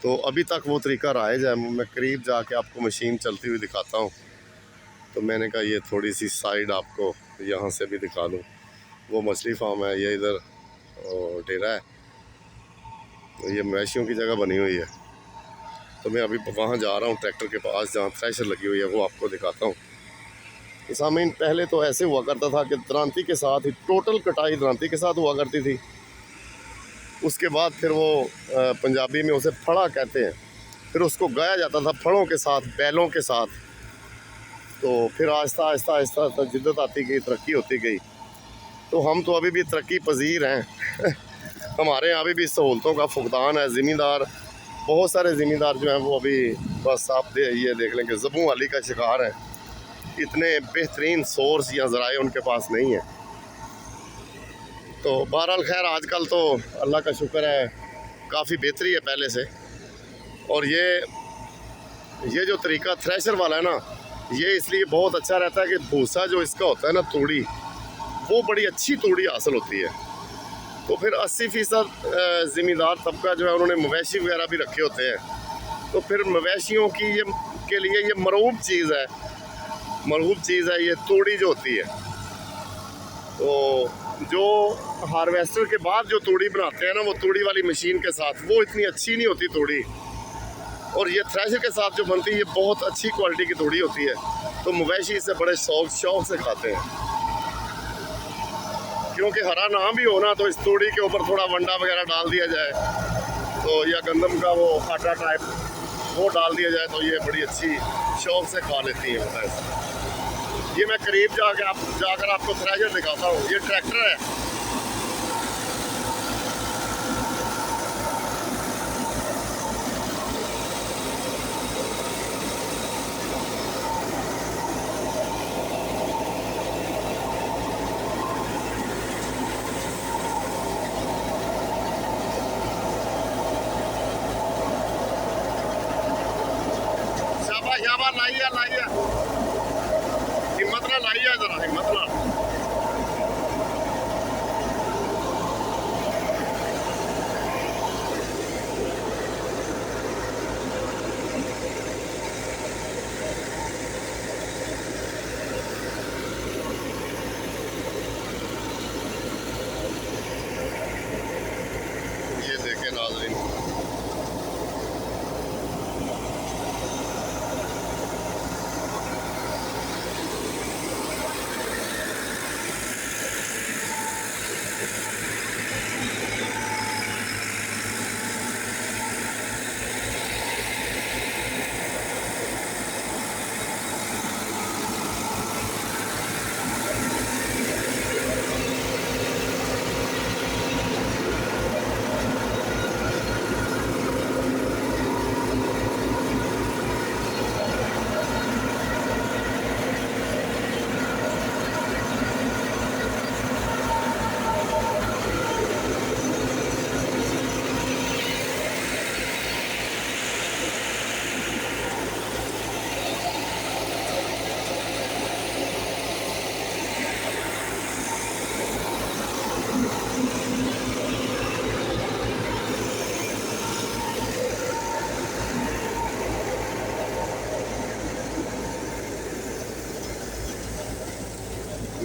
तो अभी तक वो तरीका राइज है। मैं करीब जाके आपको मशीन चलती हुई दिखाता हूँ। तो मैंने कहा ये थोड़ी सी साइड आपको यहाँ से भी दिखा दूँ। वो मछली फार्म है, ये इधर डेरा है, तो ये मवेशियों की जगह बनी हुई है। तो मैं अभी वहाँ जा रहा हूँ ट्रैक्टर के पास जहाँ थ्रेशर लगी हुई है, वो आपको दिखाता हूँ। सामीन, पहले तो ऐसे हुआ करता था कि दरांती के साथ ही टोटल कटाई दरांती के साथ हुआ करती थी। उसके बाद फिर वो पंजाबी में उसे फड़ा कहते हैं, फिर उसको गाया जाता था फड़ों के साथ, बैलों के साथ। तो फिर आहिस्ता आहिस्ता आहिस्ता जिद्दत आती गई, तरक्की होती गई। तो हम तो अभी भी तरक्की पजीर हैं हमारे यहाँ अभी भी सहूलतों का फुकदान है। ज़मींदार, बहुत सारे ज़मींदार जो हैं वो अभी बस आप ये देख लें कि ज़बूं वाली का शिकार हैं। इतने बेहतरीन सोर्स या ज़राए उनके पास नहीं है। तो बहरहाल खैर, आजकल तो अल्लाह का शुक्र है काफ़ी बेहतरी है पहले से। और ये जो तरीका थ्रेशर वाला है ना, ये इसलिए बहुत अच्छा रहता है कि भूसा जो इसका होता है ना, तूड़ी, वो बड़ी अच्छी तूड़ी हासिल होती है। तो फिर 80% ज़मींदार तबका जो है उन्होंने मवेशी वगैरह भी रखे होते हैं। तो फिर मवेशियों की के लिए ये मरऊब चीज़ है, ये तूड़ी जो होती है। तो जो हार्वेस्टर के बाद जो तूड़ी बनाते हैं ना, वो तूड़ी वाली मशीन के साथ, वो इतनी अच्छी नहीं होती तूड़ी। और ये थ्रेशर के साथ जो बनती है, ये बहुत अच्छी क्वालिटी की तूड़ी होती है। तो मवेशी इसे बड़े शौक से खाते हैं। क्योंकि हरा ना भी हो ना, तो इस तूड़ी के ऊपर थोड़ा वंडा वगैरह डाल दिया जाए, तो या गंदम का वो आटा टाइप वो डाल दिया जाए, तो ये बड़ी अच्छी शौक से खा लेती है। ये मैं करीब जाकर आपको थ्रेशर दिखाता हूँ। ये ट्रैक्टर है। शाबाश, लाइए, हिम्मत ना लाइए, जरा हिम्मत ना। ये देखें नाज़रीन,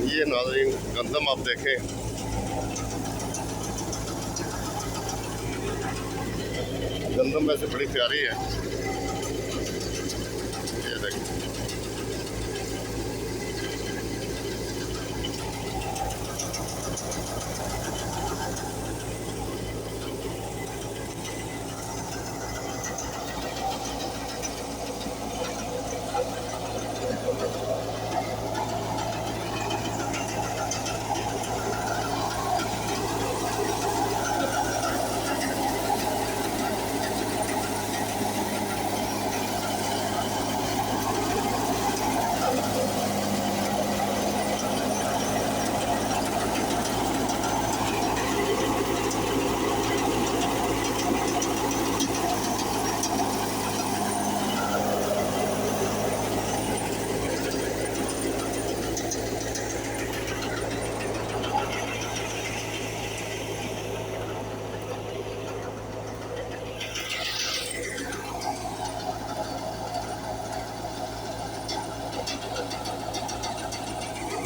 ये नाज़रीन गंदम आप देखें, गंदम वैसे बड़ी प्यारी है। ये देखें,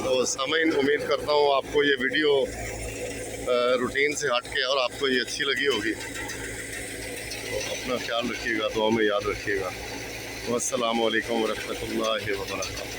तो सामीन, उम्मीद करता हूँ आपको ये वीडियो रूटीन से हट के और आपको ये अच्छी लगी होगी। तो अपना ख्याल रखिएगा, दुआ में याद रखिएगा। वस्सलामु अलैकुम वरहमतुल्लाहि वबरकातुहू।